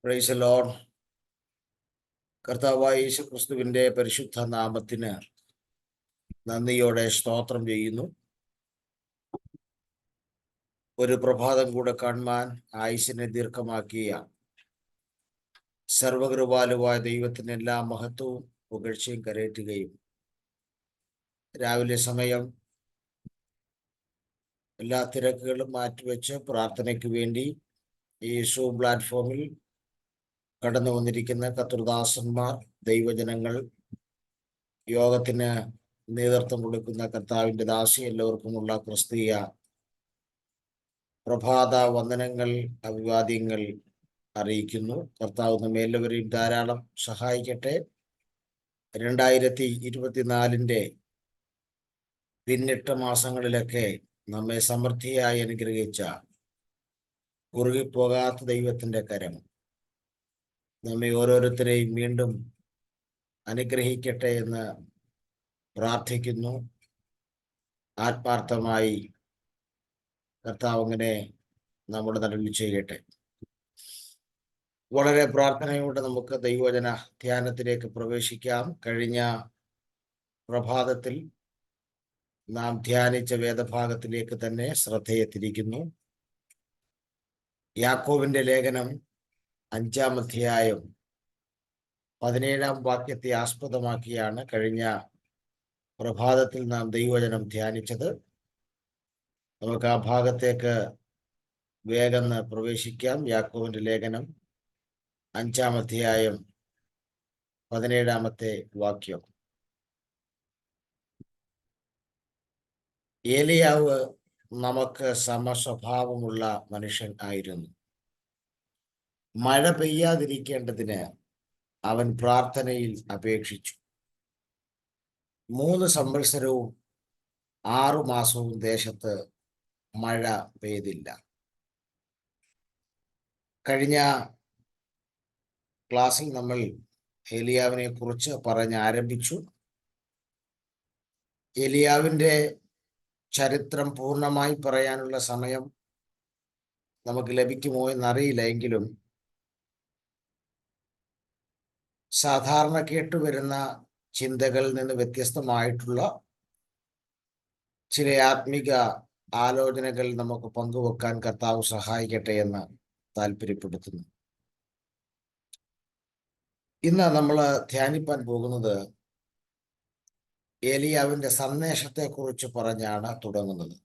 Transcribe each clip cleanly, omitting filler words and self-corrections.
Praise the Lord. കർത്താവായ യേശുക്രിസ്തുവിന്റെ പരിശുദ്ധ നാമത്തിന് നന്ദിയോടെ സ്തോത്രം ചെയ്യുന്നു. ഒരു പ്രഭാതം കൂടെ കാണുവാൻ ആയുസ്സിനെ ദീർഘമാക്കിയ സർവകൃപാലുവായ ദൈവത്തിന് എല്ലാ മഹത്വവും പുകഴ്ചയും കരയറ്റുകയും, രാവിലെ സമയം എല്ലാ തിരക്കുകളും മാറ്റിവെച്ച് പ്രാർത്ഥനയ്ക്ക് വേണ്ടി ഈ സൂം പ്ലാറ്റ്ഫോമിൽ കടന്നു വന്നിരിക്കുന്ന കർത്തൃദാസന്മാർ, ദൈവജനങ്ങൾ, യോഗത്തിന് നേതൃത്വം കൊടുക്കുന്ന കർത്താവിൻ്റെ ദാസി, എല്ലാവർക്കുമുള്ള ക്രിസ്തീയ പ്രഭാത വന്ദനങ്ങൾ, അഭിവാദ്യങ്ങൾ അറിയിക്കുന്നു. കർത്താവ് നമ്മെ എല്ലാവരെയും ധാരാളം സഹായിക്കട്ടെ. 2024 പിന്നിട്ട മാസങ്ങളിലൊക്കെ നമ്മെ സമൃദ്ധിയായി അനുഗ്രഹിച്ച കുറുകിപ്പോകാത്ത ദൈവത്തിൻ്റെ കരം നമ്മെ ഓരോരുത്തരെയും വീണ്ടും അനുഗ്രഹിക്കട്ടെ എന്ന് പ്രാർത്ഥിക്കുന്നു. ആത്മാർത്ഥമായി കർത്താവ് അങ്ങനെ നമ്മുടെ നടുവിൽ ചെയ്യട്ടെ. വളരെ പ്രാർത്ഥനയോടെ നമുക്ക് ദൈവവചന ധ്യാനത്തിലേക്ക് പ്രവേശിക്കാം. കഴിഞ്ഞ പ്രഭാതത്തിൽ നാം ധ്യാനിച്ച വേദഭാഗത്തിലേക്ക് തന്നെ ശ്രദ്ധയെ തിരിക്കുന്നു. യാക്കോബിന്റെ ലേഖനം 5-ാം അധ്യായം 17-ാം വാക്യത്തെ ആസ്പദമാക്കിയാണ് കഴിഞ്ഞ പ്രഭാതത്തിൽ നാം ദൈവവചനം ധ്യാനിച്ചത്. നമുക്ക് ആ ഭാഗത്തേക്ക് വേഗം പ്രവേശിക്കാം. യാക്കോബിന്റെ ലേഖനം 5-ാം അധ്യായം 17-ാമത്തെ വാക്യം. ഏലിയാവ് നമുക്ക് സമസ്വഭാവമുള്ള മനുഷ്യൻ ആയിരുന്നു. മഴ പെയ്യാതിരിക്കേണ്ടതിന് അവൻ പ്രാർത്ഥനയിൽ അപേക്ഷിച്ചു. 3 സംവത്സരവും 6 മാസവും ദേശത്ത് മഴ പെയ്തില്ല. കഴിഞ്ഞ ക്ലാസ്സിൽ നമ്മൾ ഏലിയാവിനെ കുറിച്ച് പറഞ്ഞ് ആരംഭിച്ചു. ഏലിയാവിൻ്റെ ചരിത്രം പൂർണ്ണമായി പറയാനുള്ള സമയം നമുക്ക് ലഭിക്കുമോ എന്നറിയില്ല. എങ്കിലും സാധാരണ കേട്ടുവരുന്ന ചിന്തകളിൽ നിന്ന് വ്യത്യസ്തമായിട്ടുള്ള ചില ആത്മിക ആലോചനകൾ നമുക്ക് പങ്കുവെക്കാൻ കർത്താവ് സഹായിക്കട്ടെ എന്ന് താല്പര്യപ്പെടുത്തുന്നു. ഇന്ന് നമ്മൾ ധ്യാനിപ്പാൻ പോകുന്നത് ഏലിയാവിൻ്റെ സന്ദേശത്തെക്കുറിച്ച് പറഞ്ഞാണ് തുടങ്ങുന്നത്.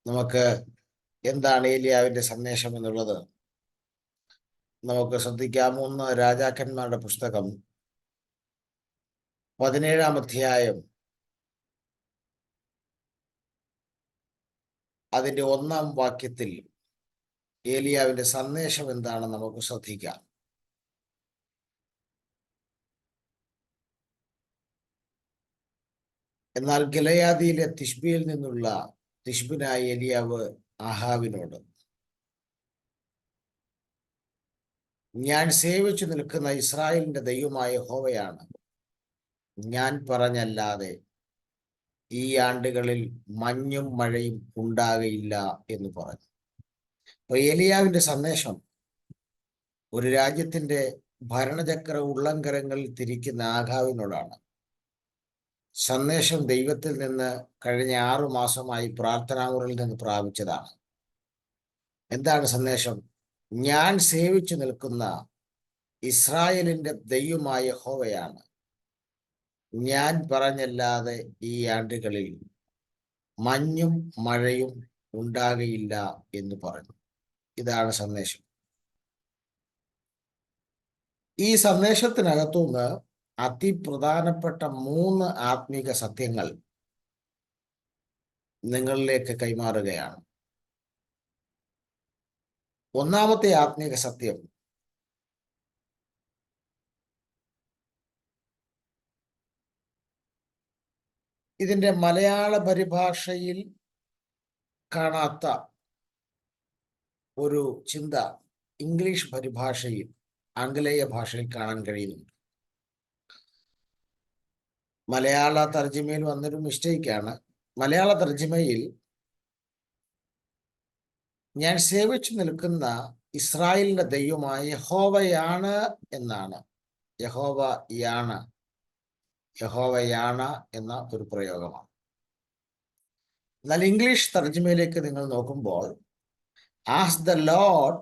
നമുക്ക് എന്താണ് ഏലിയാവിൻ്റെ സന്ദേശം എന്നുള്ളത് നമുക്ക് ശ്രദ്ധിക്കാം. 1 രാജാക്കന്മാരുടെ പുസ്തകം 17-ാം അധ്യായം അതിൻ്റെ 1-ാം വാക്യത്തിൽ ഏലിയാവിൻ്റെ സന്ദേശം എന്താണെന്ന് നമുക്ക് ശ്രദ്ധിക്കാം. എന്നാൽ ഗിലെയാദിയിലെ തിശ്ബിയിൽ നിന്നുള്ള തിശ്ബിനായ ഏലിയാവ് ആഹാബിനോട്, ഞാൻ സേവിച്ചു നിൽക്കുന്ന ഇസ്രായേലിന്റെ ദൈവമായ യഹോവയാണ്, ഞാൻ പറഞ്ഞല്ലാതെ ഈ ആണ്ടുകളിൽ മഞ്ഞും മഴയും ഉണ്ടാകയില്ല എന്ന് പറഞ്ഞു. അപ്പൊ ഏലിയാവിന്റെ സന്ദേശം ഒരു രാജ്യത്തിന്റെ ഭരണചക്ര ഉള്ളംകരങ്ങളിൽ തിരിക്കുന്ന ആഹാബിനോടാണ്. സന്ദേശം ദൈവത്തിൽ നിന്ന് കഴിഞ്ഞ 6 മാസമായി പ്രാർത്ഥനാമുറിയിൽ നിന്ന് പ്രാപിച്ചതാണ്. എന്താണ് സന്ദേശം? ഞാൻ സേവിച്ചു നിൽക്കുന്ന ഇസ്രായേലിന്റെ ദൈവമായ യഹോവയാണ്, ഞാൻ പറഞ്ഞല്ലാതെ ഈ ആണ്ടുകളിൽ മഞ്ഞും മഴയും ഉണ്ടാകയില്ല എന്ന് പറഞ്ഞു. ഇതാണ് സന്ദേശം. ഈ സന്ദേശത്തിനകത്തുനിന്ന് അതിപ്രധാനപ്പെട്ട 3 ആത്മീക സത്യങ്ങൾ നിങ്ങളിലേക്ക് കൈമാറുകയാണ്. ഒന്നാമത്തെ ആത്മീക സത്യം, ഇതിൻ്റെ മലയാള പരിഭാഷയിൽ കാണാത്ത ഒരു ചിന്ത ഇംഗ്ലീഷ് പരിഭാഷയിൽ, ആംഗലേയ ഭാഷയിൽ കാണാൻ കഴിയുന്നുണ്ട്. മലയാള തർജ്ജിമയിൽ വന്നൊരു മിസ്റ്റേക്കാണ്. മലയാള തർജ്ജിമയിൽ ഞാൻ സേവിച്ചു നിൽക്കുന്ന ഇസ്രായേലിന്റെ ദൈവമായ യഹോവയാണ് എന്നാണ്. യഹോവയാണ് എന്ന ഒരു പ്രയോഗമാണ്. എന്നാൽ ഇംഗ്ലീഷ് തർജ്ജിമയിലേക്ക് നിങ്ങൾ നോക്കുമ്പോൾ as the Lord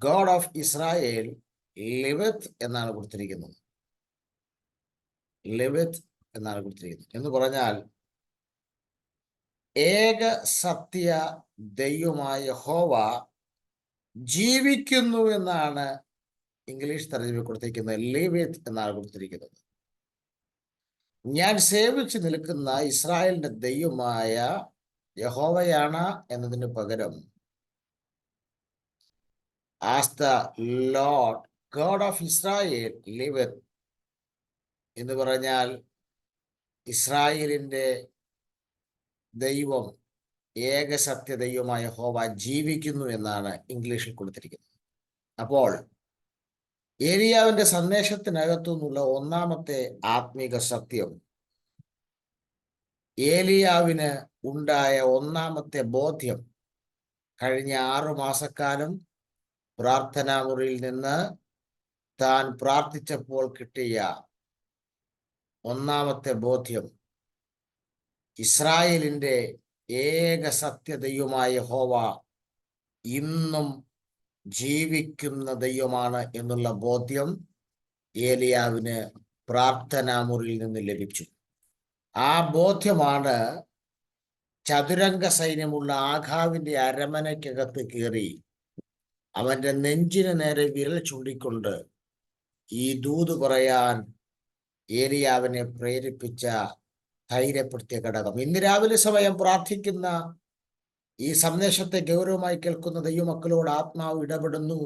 God of Israel ലിവത്ത് എന്നാണ് കൊടുത്തിരിക്കുന്നത്. ലിവത്ത് എന്നാണ് കൊടുത്തിരിക്കുന്നത് എന്ന് പറഞ്ഞാൽ ഏക സത്യ ദൈവമായ യഹോവ ജീവിക്കുന്നു എന്നാണ് ഇംഗ്ലീഷ് തർജ്ജിമ കൊടുത്തിരിക്കുന്നത്. ലിവത്ത് എന്നാണ് കൊടുത്തിരിക്കുന്നത്. ഞാൻ സേവിച്ചു നിൽക്കുന്ന ഇസ്രായേലിന്റെ ദൈവമായ യഹോവയാണ് എന്നതിന് പകരം as the Lord God of Israel ലിവത്ത് എന്ന് പറഞ്ഞാൽ ഇസ്രായേലിന്റെ ദൈവം ഏകസത്യ ദൈവമായ യഹോവ ജീവിക്കുന്നു എന്നാണ് ഇംഗ്ലീഷിൽ കൊടുത്തിരിക്കുന്നത്. അപ്പോൾ ഏലിയാവിന്റെ സന്ദേശത്തിനകത്തു നിന്നുള്ള ഒന്നാമത്തെ ആത്മീക സത്യം, ഏലിയാവിന് ഉണ്ടായ ഒന്നാമത്തെ ബോധ്യം, കഴിഞ്ഞ 6 മാസക്കാലം പ്രാർത്ഥനാ മുറിയിൽ നിന്ന് താൻ പ്രാർത്ഥിച്ചപ്പോൾ കിട്ടിയ ഒന്നാമത്തെ ബോധ്യം, ഇസ്രായേലിന്റെ ഏക സത്യദൈവമായ യഹോവ ഇന്നും ജീവിക്കുന്ന ദൈവമാണ് എന്നുള്ള ബോധ്യം ഏലിയാവിന് പ്രാർത്ഥനാ മുറിയിൽ നിന്ന് ലഭിച്ചു. ആ ബോധ്യമാണ് ചതുരംഗ സൈന്യമുള്ള ആഖാവിന്റെ അരമനയ്ക്കകത്ത് കയറി അവന്റെ നെഞ്ചിന് നേരെ വിരൽ ചൂണ്ടിക്കൊണ്ട് ഈ ദൂത് പറയാൻ ഏലിയാവിനെ പ്രേരിപ്പിച്ച ധൈര്യപ്പെടുത്തിയ ഘടകം. ഇന്ന് രാവിലെ സമയം പ്രാർത്ഥിക്കുന്ന ഈ സന്ദേശത്തെ ഗൗരവമായി കേൾക്കുന്ന ദൈവമക്കളോട് ആത്മാവ് ഇടപെടുന്നു.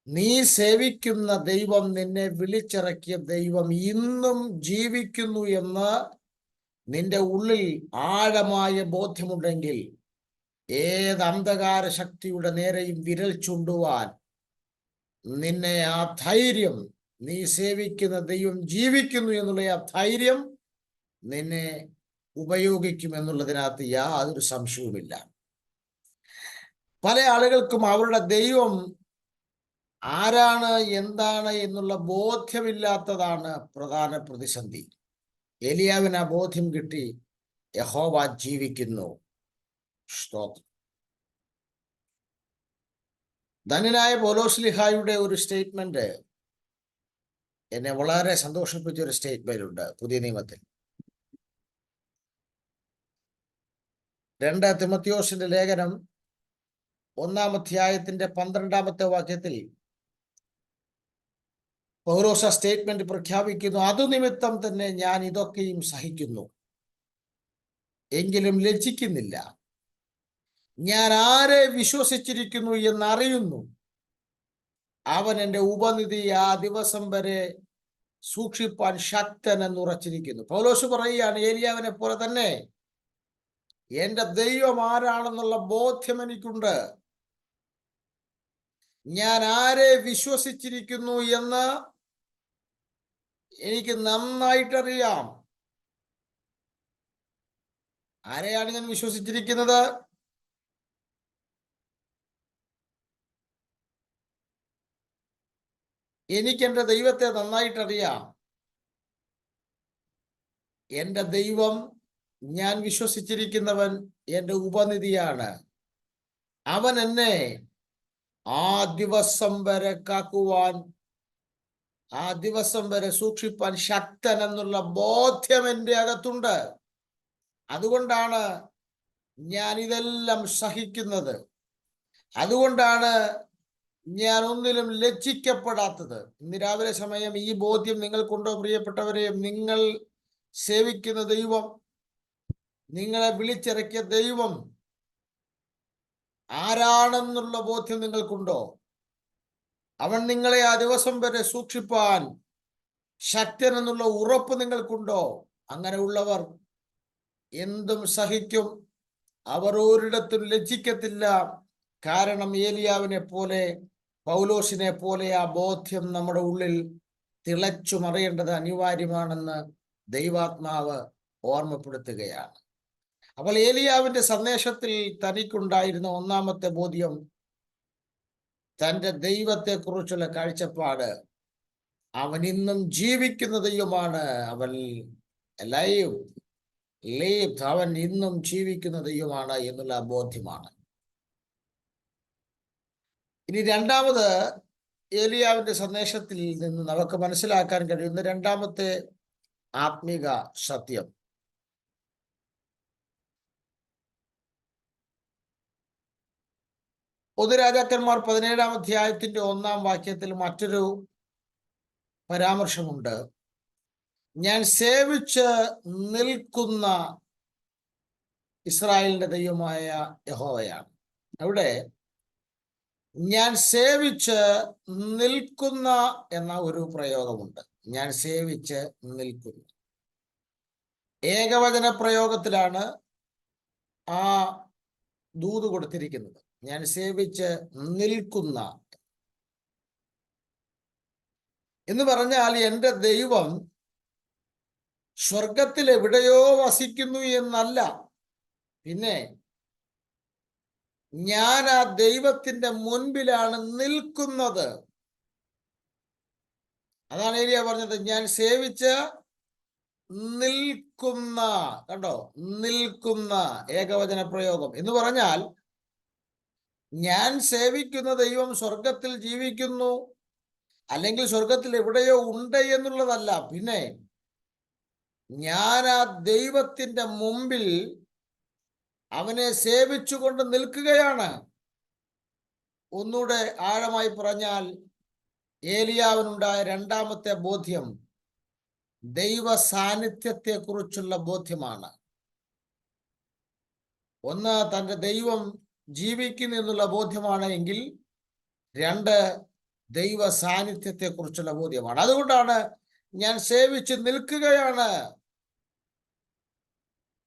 നീ സേവിക്കുന്ന ദൈവം, നിന്നെ വിളിച്ചിറക്കിയ ദൈവം ഇന്നും ജീവിക്കുന്നു എന്ന് നിന്റെ ഉള്ളിൽ ആഴമായ ബോധ്യമുണ്ടെങ്കിൽ ഏത് അന്ധകാര ശക്തിയുടെ നേരെയും വിരൽ ചൂണ്ടുവാൻ നിന്നെ ആ ധൈര്യം, നീ സേവിക്കുന്ന ദൈവം ജീവിക്കുന്നു എന്നുള്ള ആ ധൈര്യം നിന്നെ ഉപയോഗിക്കുമെന്നുള്ളതിനകത്ത് യാതൊരു സംശയവുമില്ല. പല ആളുകൾക്കും അവരുടെ ദൈവം ആരാണ്, എന്താണ് എന്നുള്ള ബോധ്യമില്ലാത്തതാണ് പ്രധാന പ്രതിസന്ധി. ഏലിയാവിന് ആ ബോധ്യം കിട്ടി. യഹോവ ജീവിക്കുന്നു. സ്തോത്രം. ധന്യനായ പൗലോസ്ലീഹായുടെ ഒരു സ്റ്റേറ്റ്മെന്റ് എന്നെ വളരെ സന്തോഷിപ്പിച്ച ഒരു സ്റ്റേറ്റ്മെന്റ് ഉണ്ട് പുതിയ നിയമത്തിൽ. 2 തിമോത്തിയോസിന്റെ ലേഖനം 1-ാം അധ്യായത്തിന്റെ 12-ാമത്തെ വാക്യത്തിൽ പൗലോസ് സ്റ്റേറ്റ്മെന്റ് പ്രഖ്യാപിക്കുന്നു. അതുനിമിത്തം തന്നെ ഞാൻ ഇതൊക്കെയും സഹിക്കുന്നു, എങ്കിലും ലജ്ജിക്കുന്നില്ല. ഞാൻ ആരെ വിശ്വസിച്ചിരിക്കുന്നു എന്നറിയുന്നു, അവൻ എൻ്റെ ഉപനിധി ആ ദിവസം വരെ സൂക്ഷിപ്പാൻ ശക്തനെന്ന് ഉറച്ചിരിക്കുന്നു. പൗലോസ് പറയുകയാണ്, ഏലിയാവിനെ പോലെ തന്നെ എൻ്റെ ദൈവം ആരാണെന്നുള്ള ബോധ്യം എനിക്കുണ്ട്. ഞാൻ ആരെ വിശ്വസിച്ചിരിക്കുന്നു എന്ന് എനിക്ക് നന്നായിട്ടറിയാം. ആരെയാണ് ഞാൻ വിശ്വസിച്ചിരിക്കുന്നത്? എനിക്ക് എൻ്റെ ദൈവത്തെ നന്നായിട്ടറിയാം. എൻ്റെ ദൈവം, ഞാൻ വിശ്വസിച്ചിരിക്കുന്നവൻ എൻ്റെ ഉപനിധിയാണ്. അവൻ എന്നെ ആ ദിവസം വരെ കാക്കുവാൻ, ആ ദിവസം വരെ സൂക്ഷിപ്പാൻ ശക്തൻ എന്നുള്ള ബോധ്യം എൻ്റെ അകത്തുണ്ട്. അതുകൊണ്ടാണ് ഞാൻ ഇതെല്ലാം സഹിക്കുന്നത്. അതുകൊണ്ടാണ് ഞാൻ ഒന്നിലും ലജ്ജിക്കപ്പെടാത്തത്. ഇന്ന് രാവിലെ സമയം ഈ ബോധ്യം നിങ്ങൾക്കുണ്ടോ പ്രിയപ്പെട്ടവരെ? നിങ്ങൾ സേവിക്കുന്ന ദൈവം, നിങ്ങളെ വിളിച്ചിറക്കിയ ദൈവം ആരാണെന്നുള്ള ബോധ്യം നിങ്ങൾക്കുണ്ടോ? അവൻ നിങ്ങളെ ആ ദിവസം വരെ സൂക്ഷിപ്പാൻ ശക്തൻ എന്നുള്ള ഉറപ്പ് നിങ്ങൾക്കുണ്ടോ? അങ്ങനെയുള്ളവർ എന്തും സഹിക്കും. അവർ ഒരിടത്തും ലജ്ജിക്കത്തില്ല. കാരണം ഏലിയാവിനെ പോലെ, പൗലോസിനെ പോലെ ആ ബോധ്യം നമ്മുടെ ഉള്ളിൽ തിളച്ചു മറിയേണ്ടത് അനിവാര്യമാണെന്ന് ദൈവാത്മാവ് ഓർമ്മപ്പെടുത്തുകയാണ്. അപ്പോൾ ഏലിയാവിന്റെ സന്ദേശത്തിൽ തനിക്കുണ്ടായിരുന്ന ഒന്നാമത്തെ ബോധ്യം, തൻ്റെ ദൈവത്തെക്കുറിച്ചുള്ള കാഴ്ചപ്പാട്, അവൻ ഇന്നും ജീവിക്കുന്ന ദൈവമാണ്. അവൻ അവൻ ഇന്നും ജീവിക്കുന്ന ദൈവമാണ് എന്നുള്ള ബോധ്യമാണ്. ഇനി രണ്ടാമത്, ഏലിയാവിന്റെ സന്ദേശത്തിൽ നിന്ന് നമുക്ക് മനസ്സിലാക്കാൻ കഴിയുന്ന രണ്ടാമത്തെ ആത്മീക സത്യം, ഒന്ന് രാജാക്കന്മാർ 17-ാം അധ്യായത്തിന്റെ 1-ാം വാക്യത്തിൽ മറ്റൊരു പരാമർശമുണ്ട്. ഞാൻ സേവിച്ച് നിൽക്കുന്ന ഇസ്രായേലിന്റെ ദൈവമായ യഹോവയാണ്. അവിടെ ഞാൻ സേവിച്ച് നിൽക്കുന്ന എന്ന ഒരു പ്രയോഗമുണ്ട്. ഞാൻ സേവിച്ച് നിൽക്കുന്നു. ഏകവചന പ്രയോഗത്തിലാണ് ആ ദൂത് കൊടുത്തിരിക്കുന്നത്. ഞാൻ സേവിച്ച് നിൽക്കുന്ന എന്ന് പറഞ്ഞാൽ എൻ്റെ ദൈവം സ്വർഗത്തിൽ എവിടെയോ വസിക്കുന്നു എന്നല്ല, പിന്നെ ഞാൻ ആ ദൈവത്തിന്റെ മുൻപിലാണ് നിൽക്കുന്നത്. അതാണ് ഏലിയ പറഞ്ഞത്, ഞാൻ സേവിച്ച് നിൽക്കുന്ന. കണ്ടോ, നിൽക്കുന്ന ഏകവചന പ്രയോഗം എന്ന് പറഞ്ഞാൽ ഞാൻ സേവിക്കുന്ന ദൈവം സ്വർഗത്തിൽ ജീവിക്കുന്നു, അല്ലെങ്കിൽ സ്വർഗത്തിൽ എവിടെയോ ഉണ്ട് എന്നുള്ളതല്ല, പിന്നെ ഞാൻ ആ ദൈവത്തിന്റെ മുമ്പിൽ അവനെ സേവിച്ചുകൊണ്ട് നിൽക്കുകയാണ്. ഒന്നുകൂടെ ആഴമായി പറഞ്ഞാൽ ഏലിയാവിനുണ്ടായ രണ്ടാമത്തെ ബോധ്യം ദൈവ സാന്നിധ്യത്തെ കുറിച്ചുള്ള ബോധ്യമാണ്. ഒന്ന്, തൻ്റെ ദൈവം ജീവിക്കുന്നു എന്നുള്ള ബോധ്യമാണ് എങ്കിൽ, രണ്ട്, ദൈവ സാന്നിധ്യത്തെ കുറിച്ചുള്ള ബോധ്യമാണ്. അതുകൊണ്ടാണ് ഞാൻ സേവിച്ച് നിൽക്കുകയാണ്.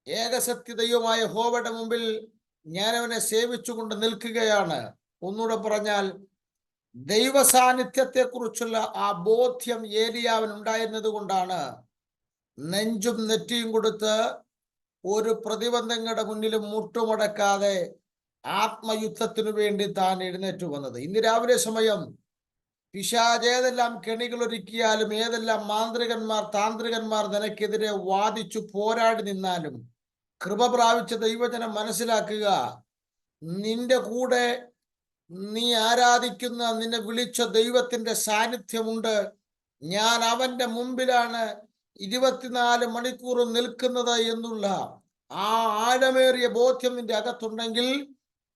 ഏകസത്യ ദൈവമായ യഹോവയുടെ മുമ്പിൽ ഞാൻ അവനെ സേവിച്ചുകൊണ്ട് നിൽക്കുകയാണ്. ഒന്നുകൂടെ പറഞ്ഞാൽ ദൈവ സാന്നിധ്യത്തെ കുറിച്ചുള്ള ആ ബോധ്യം ഏലിയാവിന് ഉണ്ടായിരുന്നത് കൊണ്ടാണ് നെഞ്ചും നെറ്റിയും കൊടുത്ത് ഒരു പ്രതിബന്ധങ്ങളുടെ മുന്നിലും മുട്ടുമടക്കാതെ ആത്മയുദ്ധത്തിനു വേണ്ടി താൻ എഴുന്നേറ്റു വന്നത്. ഇന്ന് രാവിലെ സമയം പിശാച് ഏതെല്ലാം കെണികൾ ഒരുക്കിയാലും, ഏതെല്ലാം മാന്ത്രികന്മാർ താന്ത്രികന്മാർ നിനക്കെതിരെ വാദിച്ചു പോരാടി നിന്നാലും, കൃപ പ്രാപിച്ച ദൈവജനം മനസ്സിലാക്കുക, നിന്റെ കൂടെ നീ ആരാധിക്കുന്ന, നിന്നെ വിളിച്ച ദൈവത്തിന്റെ സാന്നിധ്യമുണ്ട്. ഞാൻ അവന്റെ മുമ്പിലാണ് 24 മണിക്കൂറും നിൽക്കുന്നത് എന്നുള്ള ആ ആഴമേറിയ ബോധ്യം നിന്റെ അകത്തുണ്ടെങ്കിൽ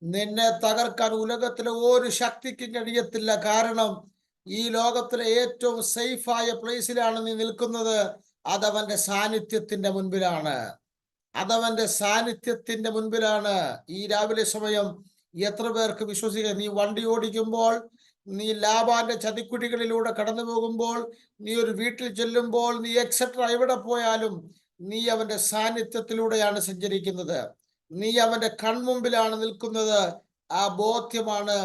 നിന്നെ തകർക്കാൻ ഉലകത്തിലെ ഒരു ശക്തിക്കും കഴിയത്തില്ല. കാരണം ഈ ലോകത്തിലെ ഏറ്റവും സേഫായ പ്ലേസിലാണ് നീ നിൽക്കുന്നത്. അതവന്റെ സാന്നിധ്യത്തിന്റെ മുൻപിലാണ്. അതവന്റെ സാന്നിധ്യത്തിന്റെ മുൻപിലാണ്. ഈ രാവിലെ സമയം എത്ര പേർക്ക് വിശ്വസിക്കാം? നീ വണ്ടി ഓടിക്കുമ്പോൾ, നീ ലാബാന്റെ ചതിക്കുഴികളിലൂടെ കടന്നു പോകുമ്പോൾ, നീ ഒരു വീട്ടിൽ ചെല്ലുമ്പോൾ, നീ എക്സെട്ര എവിടെ പോയാലും നീ അവന്റെ സാന്നിധ്യത്തിലൂടെയാണ് സഞ്ചരിക്കുന്നത്. നീ അവന്റെ കൺമുമ്പിലാണ് നിൽക്കുന്നത്. ആ ബോധ്യമാണ്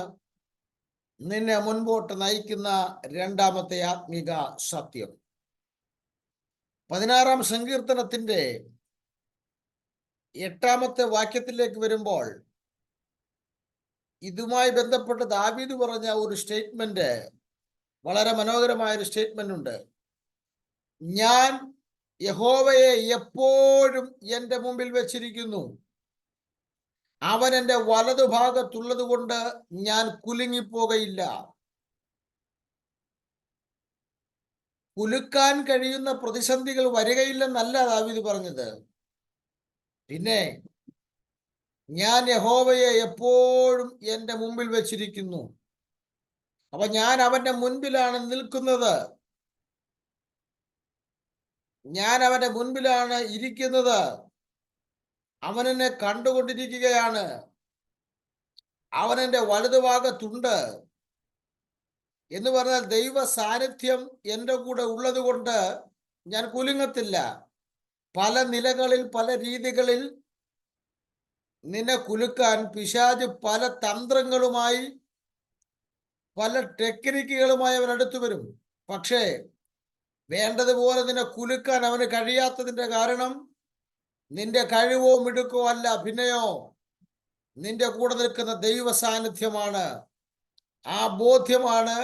നിന്നെ മുൻപോട്ട് നയിക്കുന്ന രണ്ടാമത്തെ ആത്മീക സത്യം. 16-ാം സങ്കീർത്തനത്തിന്റെ 8-ാമത്തെ വാക്യത്തിലേക്ക് വരുമ്പോൾ ഇതുമായി ബന്ധപ്പെട്ട് ദാവീദ് പറഞ്ഞ ഒരു സ്റ്റേറ്റ്മെന്റ്, വളരെ മനോഹരമായ ഒരു സ്റ്റേറ്റ്മെന്റ് ഉണ്ട്. ഞാൻ യഹോവയെ എപ്പോഴും എൻ്റെ മുമ്പിൽ വെച്ചിരിക്കുന്നു, അവൻ എൻ്റെ വലതുഭാഗത്തുള്ളത് കൊണ്ട് ഞാൻ കുലുങ്ങിപ്പോകയില്ല. കുലുക്കാൻ കഴിയുന്ന പ്രതിസന്ധികൾ വരികയില്ലെന്നല്ല ദാവീദ് പറഞ്ഞത്. പിന്നെ ഞാൻ യഹോവയെ എപ്പോഴും എൻ്റെ മുമ്പിൽ വെച്ചിരിക്കുന്നു. അപ്പൊ ഞാൻ അവന്റെ മുൻപിലാണ് നിൽക്കുന്നത്, ഞാൻ അവന്റെ മുൻപിലാണ് ഇരിക്കുന്നത്. അവൻ എന്നെ കണ്ടുകൊണ്ടിരിക്കുകയാണ്. അവൻ എൻ്റെ വലതുഭാഗത്തുണ്ട് എന്ന് പറഞ്ഞാൽ ദൈവ സാന്നിധ്യം എൻ്റെ കൂടെ ഉള്ളത് കൊണ്ട് ഞാൻ കുലുങ്ങത്തില്ല. പല നിലകളിൽ, പല രീതികളിൽ നിന്നെ കുലുക്കാൻ പിശാച് പല തന്ത്രങ്ങളുമായി, പല ടെക്നിക്കുകളുമായി അവൻ അടുത്തു വരും. പക്ഷേ വേണ്ടതുപോലെ നിന്നെ കുലുക്കാൻ അവന് കഴിയാത്തതിന്റെ കാരണം നിന്റെ കഴിവോ മിടുക്കോ അല്ല, പിന്നെയോ നിന്റെ കൂടെ നിൽക്കുന്ന ദൈവ സാന്നിധ്യമാണ്. ആ ബോധ്യമാണ്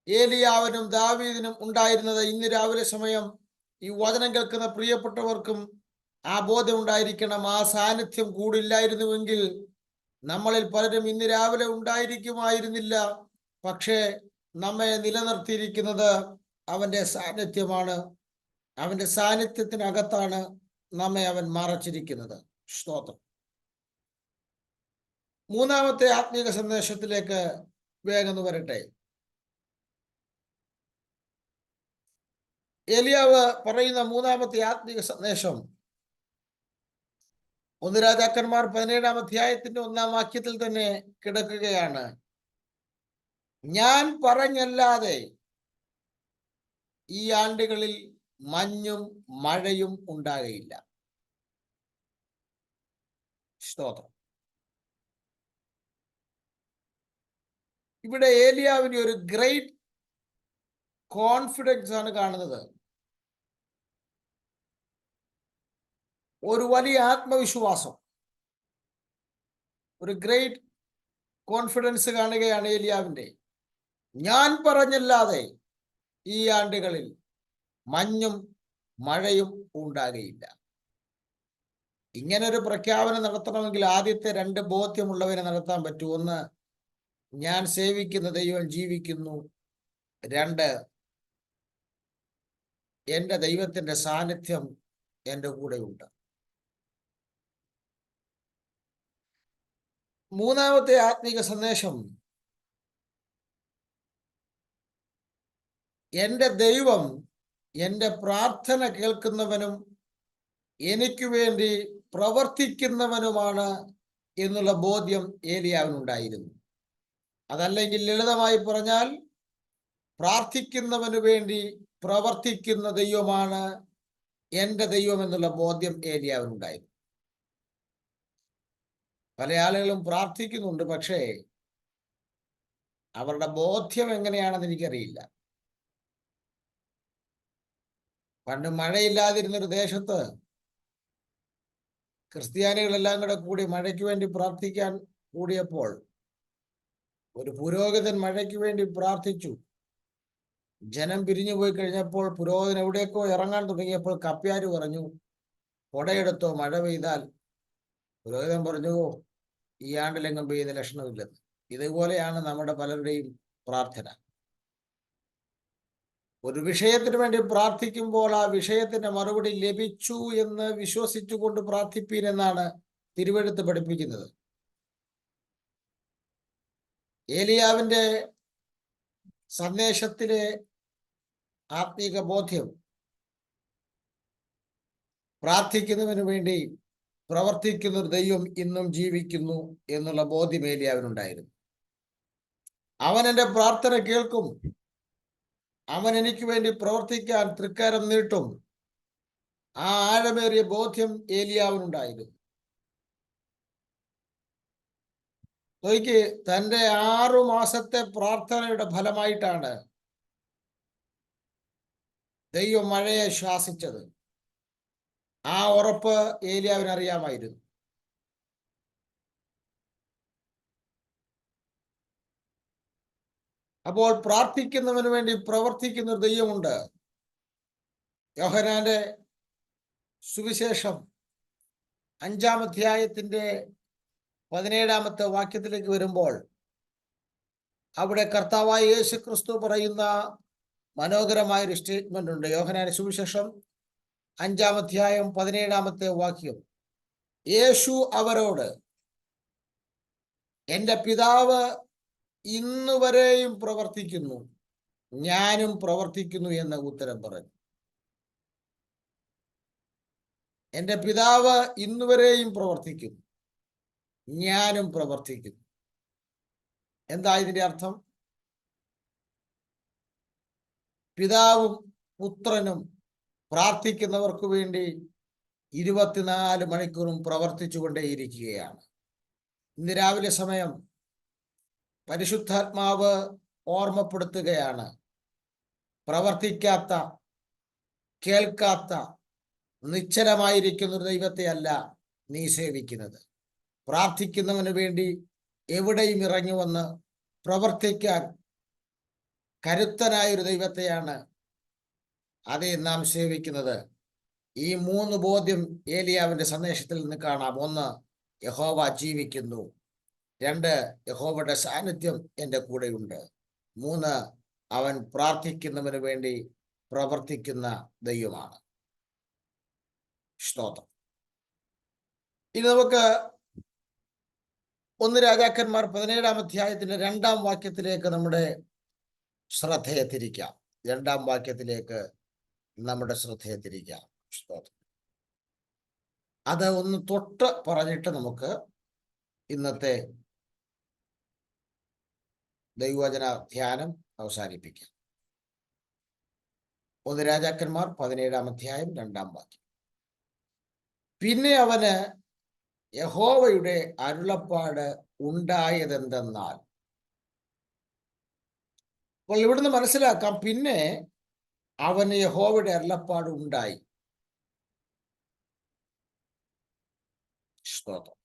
ഏലിയാവിനും ദാവീദിനും ഉണ്ടായിരുന്നത്. ഇന്ന് രാവിലെ സമയം ഈ വചനം കേൾക്കുന്ന പ്രിയപ്പെട്ടവർക്കും ആ ബോധ്യം ഉണ്ടായിരിക്കണം. ആ സാന്നിധ്യം കൂടില്ലായിരുന്നുവെങ്കിൽ നമ്മളിൽ പലരും ഇന്ന് രാവിലെ ഉണ്ടായിരിക്കുമായിരുന്നില്ല. പക്ഷേ നമ്മെ നിലനിർത്തിയിരിക്കുന്നത് അവന്റെ സാന്നിധ്യമാണ്. അവന്റെ സാന്നിധ്യത്തിനകത്താണ് നമ്മെ അവൻ മറച്ചിരിക്കുന്നത്. സ്തോത്രം. മൂന്നാമത്തെ ആത്മീക സന്ദേശത്തിലേക്ക് വേഗം വരട്ടെ. ഏലിയാവ് പറയുന്ന മൂന്നാമത്തെ ആത്മീക സന്ദേശം 1 രാജാക്കന്മാർ 17-ാം അധ്യായത്തിന്റെ 1-ാം വാക്യത്തിൽ തന്നെ കിടക്കുകയാണ്. ഞാൻ പറഞ്ഞല്ലാതെ ഈ ആണ്ടുകളിൽ മഞ്ഞും മഴയും ഉണ്ടാകയില്ല. സ്തോത്രം. ഇവിടെ ഏലിയാവിന്റെ ഒരു ഗ്രേറ്റ് കോൺഫിഡൻസ് ആണ് കാണുന്നത്. ഒരു വലിയ ആത്മവിശ്വാസം, ഒരു ഗ്രേറ്റ് കോൺഫിഡൻസ് കാണുകയാണ് ഏലിയാവിന്റെ. ഞാൻ പറഞ്ഞല്ലാതെ ഈ ആണ്ടുകളിൽ മഞ്ഞും മഴയും ഉണ്ടാകുകയില്ല. ഇങ്ങനൊരു പ്രഖ്യാപനം നടത്തണമെങ്കിൽ ആദ്യത്തെ 2 ബോധ്യമുള്ളവരെ നടത്താൻ പറ്റൂ. 1, ഞാൻ സേവിക്കുന്ന ദൈവം ജീവിക്കുന്നു. 2, എൻ്റെ ദൈവത്തിന്റെ സാന്നിധ്യം എൻ്റെ കൂടെയുണ്ട്. മൂന്നാമത്തെ ആത്മീക സന്ദേശം, എൻ്റെ ദൈവം എൻ്റെ പ്രാർത്ഥന കേൾക്കുന്നവനും എനിക്ക് വേണ്ടി പ്രവർത്തിക്കുന്നവനുമാണ് എന്നുള്ള ബോധ്യം ഏലിയാവിനുണ്ടായിരുന്നു. അതല്ലെങ്കിൽ ലളിതമായി പറഞ്ഞാൽ, പ്രാർത്ഥിക്കുന്നവന് വേണ്ടി പ്രവർത്തിക്കുന്ന ദൈവമാണ് എൻ്റെ ദൈവം എന്നുള്ള ബോധ്യം ഏലിയാവിനുണ്ടായിരുന്നു. പല ആളുകളും പ്രാർത്ഥിക്കുന്നുണ്ട്, പക്ഷേ അവരുടെ ബോധ്യം എങ്ങനെയാണെന്ന് എനിക്കറിയില്ല. പണ്ട് മഴയില്ലാതിരുന്നൊരു ദേശത്ത് ക്രിസ്ത്യാനികളെല്ലാം കൂടി മഴയ്ക്ക് വേണ്ടി പ്രാർത്ഥിക്കാൻ കൂടിയപ്പോൾ ഒരു പുരോഹിതൻ മഴയ്ക്ക് വേണ്ടി പ്രാർത്ഥിച്ചു. ജനം പിരിഞ്ഞു പോയി കഴിഞ്ഞപ്പോൾ പുരോഹിതൻ എവിടേക്കോ ഇറങ്ങാൻ തുടങ്ങിയപ്പോൾ കപ്പ്യാര് പറഞ്ഞു, കൊടയെടുത്തോ, മഴ പെയ്താൽ. പുരോഹിതൻ പറഞ്ഞു, ഈ ആണ്ടിലെങ്ങും പെയ്യുന്ന ലക്ഷണമില്ലെന്ന്. ഇതുപോലെയാണ് നമ്മുടെ പലരുടെയും പ്രാർത്ഥന. ഒരു വിഷയത്തിന് വേണ്ടി പ്രാർത്ഥിക്കുമ്പോൾ ആ വിഷയത്തിന്റെ മറുപടി ലഭിച്ചു എന്ന് വിശ്വസിച്ചുകൊണ്ട് പ്രാർത്ഥിപ്പീൻ എന്നാണ് തിരുവെഴുത്ത് പഠിപ്പിക്കുന്നത്. ഏലിയാവിന്റെ സന്ദേശത്തിലെ ആത്മീക ബോധ്യം, പ്രാർത്ഥിക്കുന്നതിന് വേണ്ടി പ്രവർത്തിക്കുന്ന ഒരു ദൈവം ഇന്നും ജീവിക്കുന്നു എന്നുള്ള ബോധ്യം ഏലിയാവിനുണ്ടായിരുന്നു. അവൻ എൻ്റെ പ്രാർത്ഥന കേൾക്കും, അവൻ എനിക്ക് വേണ്ടി പ്രവർത്തിക്കാൻ തൃക്കരം നീട്ടും. ആ ആഴമേറിയ ബോധ്യം ഏലിയാവിനുണ്ടായിരുന്നു. നോക്കി, തൻ്റെ 6 മാസത്തെ പ്രാർത്ഥനയുടെ ഫലമായിട്ടാണ് ദൈവം മഴയെ ശ്വാസിച്ചത്. ആ ഉറപ്പ് ഏലിയാവിന് അറിയാമായിരുന്നു. അപ്പോൾ പ്രാർത്ഥിക്കുന്നവന് വേണ്ടി പ്രവർത്തിക്കുന്ന ഒരു ദൈവമുണ്ട്. യോഹന്നാന്റെ സുവിശേഷം 5-ാം അധ്യായത്തിന്റെ 17-ാമത്തെ വാക്യത്തിലേക്ക് വരുമ്പോൾ അവിടെ കർത്താവായ യേശു ക്രിസ്തു പറയുന്ന മനോഹരമായൊരു സ്റ്റേറ്റ്മെന്റ് ഉണ്ട്. യോഹന്നാന്റെ സുവിശേഷം 5-ാം അധ്യായം 17-ാമത്തെ വാക്യം. യേശു അവരോട്, എൻ്റെ പിതാവ് ഇന്നുവരെയും പ്രവർത്തിക്കുന്നു, ഞാനും പ്രവർത്തിക്കുന്നു എന്ന് ഉത്തരം പറഞ്ഞു. എൻ്റെ പിതാവ് ഇന്നുവരെയും പ്രവർത്തിക്കുന്നു, ഞാനും പ്രവർത്തിക്കുന്നു. എന്താ ഇതിന്റെ അർത്ഥം? പിതാവും പുത്രനും പ്രാർത്ഥിക്കുന്നവർക്ക് വേണ്ടി 24 മണിക്കൂറും പ്രവർത്തിച്ചു കൊണ്ടേയിരിക്കുകയാണ്. ഇന്ന് രാവിലെ സമയം പരിശുദ്ധാത്മാവ് ഓർമ്മപ്പെടുത്തുകയാണ്, പ്രവർത്തിക്കാത്ത, കേൾക്കാത്ത, നിശ്ചലമായിരിക്കുന്ന ഒരു ദൈവത്തെ അല്ല നീ സേവിക്കുന്നത്. പ്രാർത്ഥിക്കുന്നവന് വേണ്ടി എവിടെയും ഇറങ്ങി വന്ന് പ്രവർത്തിക്കാൻ കരുത്തനായ ഒരു ദൈവത്തെയാണ് അതേ നാം സേവിക്കുന്നത്. ഈ 3 ബോധ്യം ഏലിയാവിന്റെ സന്ദേശത്തിൽ നിന്ന് കാണാം. 1, യഹോവ ജീവിക്കുന്നു. 2, യഹോവയുടെ സാന്നിധ്യം എൻ്റെ കൂടെയുണ്ട്. 3, അവൻ പ്രാർത്ഥിക്കുന്നവന് വേണ്ടി പ്രവർത്തിക്കുന്ന ദൈവമാണ്. സ്തോത്രം. ഇനി നമുക്ക് 1 രാജാക്കന്മാർ 17-ാം അധ്യായത്തിന്റെ 2-ാം വാക്യത്തിലേക്ക് നമ്മുടെ ശ്രദ്ധയെ തിരിക്കാം. 2-ാം വാക്യത്തിലേക്ക് നമ്മുടെ ശ്രദ്ധയെ തിരിക്കാം. സ്തോത്രം. അത് ഒന്ന് തൊട്ട് പറഞ്ഞിട്ട് നമുക്ക് ഇന്നത്തെ ദൈവവചന ധ്യാനം അവസാനിപ്പിക്കാം. 1 രാജാക്കന്മാർ 17-ാം അധ്യായം 2-ാം വാക്യം. പിന്നെ അവന് യഹോവയുടെ അരുളപ്പാട് ഉണ്ടായതെന്തെന്നാൽ. അപ്പോൾ ഇവിടുന്ന് മനസ്സിലാക്കാം, പിന്നെ അവന് യഹോവയുടെ അരുളപ്പാട് ഉണ്ടായി. സ്തോത്രം.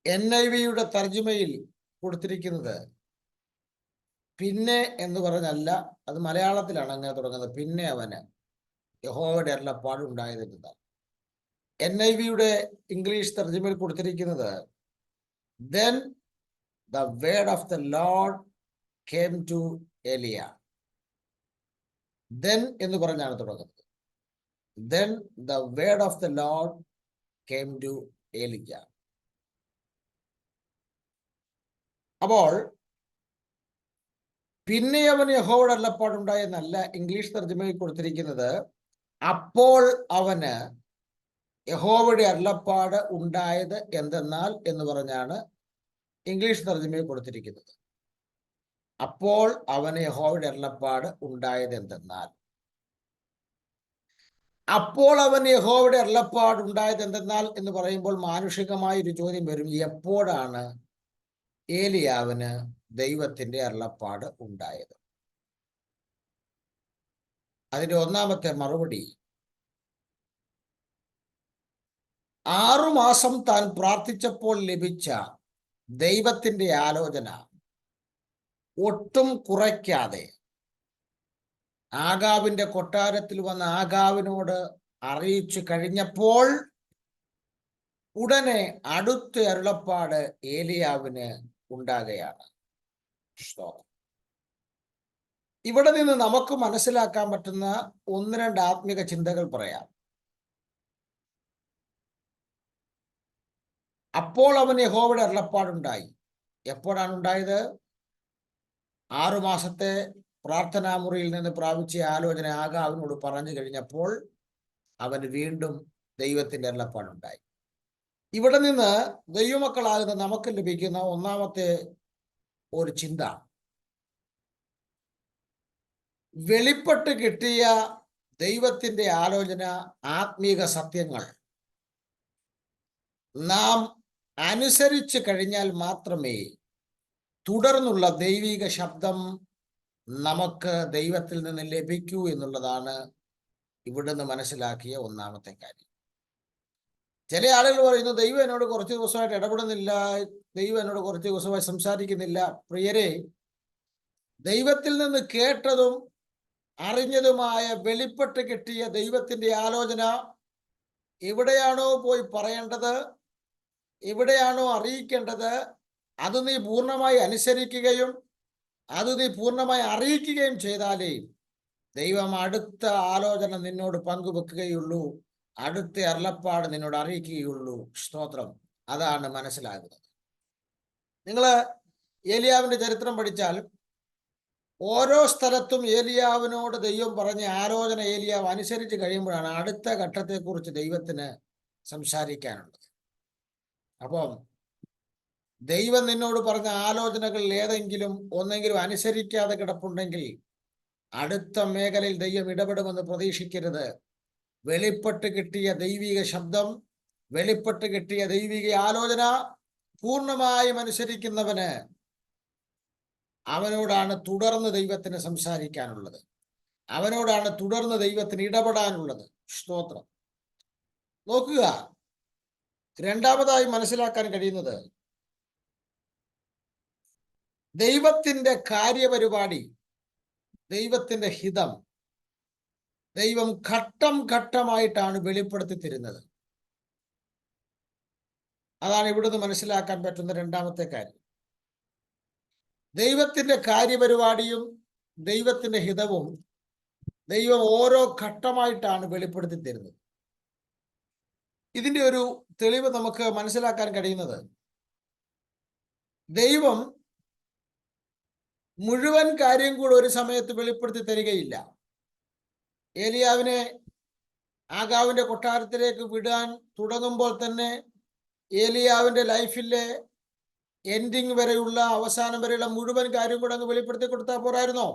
NIV-യുടെ തർജ്ജിമയിൽ കൊടുത്തിരിക്കുന്നത് പിന്നെ എന്ന് പറഞ്ഞല്ല, അത് മലയാളത്തിലാണ് അങ്ങനെ തുടങ്ങുന്നത്. പിന്നെ അവന് യഹോവയുടെ അരുളപ്പാട് ഉണ്ടായതെന്നാൽ. NIV-യുടെ ഇംഗ്ലീഷ് തർജ്ജിമയിൽ കൊടുത്തിരിക്കുന്നത് then the word of the Lord came to Elia. then എന്ന് പറഞ്ഞാണ് തുടങ്ങുന്നത്. then the word of the Lord came to Elijah. അപ്പോൾ പിന്നെ അവന് യഹോവയുടെ അരുളപ്പാടുണ്ടായെന്നല്ല ഇംഗ്ലീഷ് തർജ്ജിമയിൽ കൊടുത്തിരിക്കുന്നത്. അപ്പോൾ അവന് യഹോവയുടെ അരുളപ്പാട് ഉണ്ടായത് എന്തെന്നാൽ എന്ന് പറഞ്ഞാണ് ഇംഗ്ലീഷ് തർജ്ജിമയിൽ കൊടുത്തിരിക്കുന്നത്. അപ്പോൾ അവന് യഹോവയുടെ അരുളപ്പാട് ഉണ്ടായത് എന്തെന്നാൽ. അപ്പോൾ അവന് യഹോവയുടെ അരുളപ്പാട് ഉണ്ടായത് എന്തെന്നാൽ എന്ന് പറയുമ്പോൾ മാനുഷികമായ ഒരു ചോദ്യം വരും, എപ്പോഴാണ് ഏലിയാവിന് ദൈവത്തിന്റെ അരുളപ്പാട് ഉണ്ടായത്? അതിന്റെ ഒന്നാമത്തെ മറുപടി, 6 മാസം താൻ പ്രാർത്ഥിച്ചപ്പോൾ ലഭിച്ച ദൈവത്തിന്റെ ആലോചന ഒട്ടും കുറയ്ക്കാതെ ആഗാവിന്റെ കൊട്ടാരത്തിൽ വന്ന ആഗാവിനോട് അറിയിച്ചു കഴിഞ്ഞപ്പോൾ ഉടനെ അടുത്ത അരുളപ്പാട് ഏലിയാവിന് ഉണ്ടാകുകയാണ്. ഇവിടെ നിന്ന് നമുക്ക് മനസ്സിലാക്കാൻ പറ്റുന്ന 1-2 ആത്മിക ചിന്തകൾ പറയാം. അപ്പോൾ അവന് യഹോവയുടെ അരുളപ്പാടുണ്ടായി. എപ്പോഴാണ് ഉണ്ടായത്? 6 മാസത്തെ പ്രാർത്ഥനാ മുറിയിൽ നിന്ന് പ്രാപിച്ച ആലോചന ആഗാവിനോട് പറഞ്ഞു കഴിഞ്ഞപ്പോൾ അവന് വീണ്ടും ദൈവത്തിന്റെ അരുളപ്പാടുണ്ടായി. ഇവിടെ നിന്ന് ദൈവമക്കളാകുന്ന നമുക്ക് ലഭിക്കുന്ന ഒന്നാമത്തെ ഒരു ചിന്ത, വെളിപ്പെട്ട് കിട്ടിയ ദൈവത്തിന്റെ ആലോചന, ആത്മീക സത്യങ്ങൾ നാം അനുസരിച്ച് കഴിഞ്ഞാൽ മാത്രമേ തുടർന്നുള്ള ദൈവിക ശബ്ദം നമുക്ക് ദൈവത്തിൽ നിന്ന് ലഭിക്കൂ എന്നുള്ളതാണ് ഇവിടുന്ന് മനസ്സിലാക്കിയ ഒന്നാമത്തെ കാര്യം. ചില ആളുകൾ പറയുന്നു, ദൈവം എന്നോട് കുറച്ച് ദിവസമായിട്ട് ഇടപെടുന്നില്ല, ദൈവം എന്നോട് കുറച്ച് ദിവസമായി സംസാരിക്കുന്നില്ല. പ്രിയരെ, ദൈവത്തിൽ നിന്ന് കേട്ടതും അറിഞ്ഞതുമായ വെളിപ്പെട്ട് കിട്ടിയ ദൈവത്തിന്റെ ആലോചന എവിടെയാണോ പോയി പറയേണ്ടത്, എവിടെയാണോ അറിയിക്കേണ്ടത്, അത് നീ പൂർണ്ണമായി അനുസരിക്കുകയും അത് നീ പൂർണ്ണമായി അറിയിക്കുകയും ചെയ്താലേ ദൈവം അടുത്ത ആലോചന നിന്നോട് പങ്കുവെക്കുകയുള്ളൂ, അടുത്ത അരുളപ്പാട് നിന്നോട് അറിയിക്കുകയുള്ളൂ. സ്തോത്രം. അതാണ് മനസ്സിലാകുന്നത്. നിങ്ങൾ ഏലിയാവിന്റെ ചരിത്രം പഠിച്ചാൽ ഓരോ സ്ഥലത്തും ഏലിയാവിനോട് ദൈവം പറഞ്ഞ ആലോചന ഏലിയാവ് അനുസരിച്ച് കഴിയുമ്പോഴാണ് അടുത്ത ഘട്ടത്തെക്കുറിച്ച് ദൈവത്തിന് സംസാരിക്കാനുള്ളത്. അപ്പം ദൈവം നിന്നോട് പറഞ്ഞ ആലോചനകളിൽ ഏതെങ്കിലും ഒന്നെങ്കിലും അനുസരിക്കാതെ കിടപ്പുണ്ടെങ്കിൽ അടുത്ത മേഖലയിൽ ദൈവം ഇടപെടുമെന്ന് പ്രതീക്ഷിക്കരുത്. വെളിപ്പെട്ട് കിട്ടിയ ദൈവിക ശബ്ദം, വെളിപ്പെട്ട് കിട്ടിയ ദൈവിക ആലോചന പൂർണ്ണമായും അനുസരിക്കുന്നവന് അവനോടാണ് തുടർന്ന് ദൈവത്തിന് സംസാരിക്കാനുള്ളത്, അവനോടാണ് തുടർന്ന് ദൈവത്തിന് ഇടപെടാനുള്ളത്. സ്തോത്രം. നോക്കുക, രണ്ടാമതായി മനസ്സിലാക്കാൻ കഴിയുന്നത്, ദൈവത്തിന്റെ കാര്യപരിപാടി, ദൈവത്തിന്റെ ഹിതം ദൈവം ഘട്ടം ഘട്ടമായിട്ടാണ് വെളിപ്പെടുത്തി തരുന്നത്. അതാണ് ഇവിടുന്ന് മനസ്സിലാക്കാൻ പറ്റുന്ന രണ്ടാമത്തെ കാര്യം. ദൈവത്തിന്റെ കാര്യപരിപാടിയും ദൈവത്തിന്റെ ഹിതവും ദൈവം ഓരോ ഘട്ടമായിട്ടാണ് വെളിപ്പെടുത്തി തരുന്നത്. ഇതിന്റെ ഒരു തെളിവ് നമുക്ക് മനസ്സിലാക്കാൻ കഴിയുന്നത്, ദൈവം മുഴുവൻ കാര്യം കൂടെ ഒരു സമയത്ത് വെളിപ്പെടുത്തി തരികയില്ല. ഏലിയാവിനെ ആഗാവിന്റെ കൊട്ടാരത്തിലേക്ക് വിടാൻ തുടങ്ങുമ്പോൾ തന്നെ ഏലിയാവിന്റെ ലൈഫിലെ എൻഡിങ് വരെയുള്ള, അവസാനം വരെയുള്ള മുഴുവൻ കാര്യം കൂടെ അങ്ങ് വെളിപ്പെടുത്തി കൊടുത്താൽ പോരായിരുന്നോ?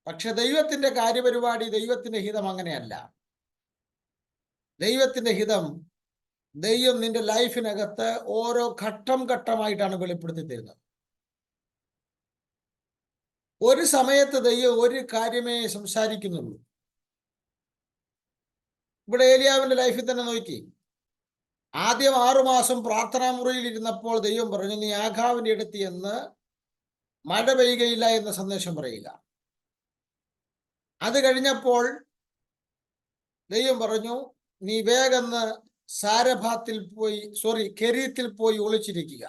പക്ഷെ ദൈവത്തിന്റെ കാര്യപരിപാടി, ദൈവത്തിന്റെ ഹിതം അങ്ങനെയല്ല. ദൈവത്തിന്റെ ഹിതം ദൈവം നിന്റെ ലൈഫിനകത്ത് ഓരോ ഘട്ടം ഘട്ടമായിട്ടാണ് വെളിപ്പെടുത്തി തരുന്നത്. ഒരു സമയത്ത് ദൈവം ഒരു കാര്യമേ സംസാരിക്കുന്നുള്ളൂ. ഇവിടെ ഏലിയാവിന്റെ ലൈഫിൽ തന്നെ നോക്കി. ആദ്യം 6 മാസം പ്രാർത്ഥനാ മുറിയിൽ ഇരുന്നപ്പോൾ ദൈവം പറഞ്ഞു, നീ ആഗാവിന്റെ അടുത്ത് എന്ന് മഴ പെയ്യുകയില്ല എന്ന സന്ദേശം പറയുക. അത് കഴിഞ്ഞപ്പോൾ ദൈവം പറഞ്ഞു, നീ വേഗം കെരീത്തിൽ പോയി ഒളിച്ചിരിക്കുക.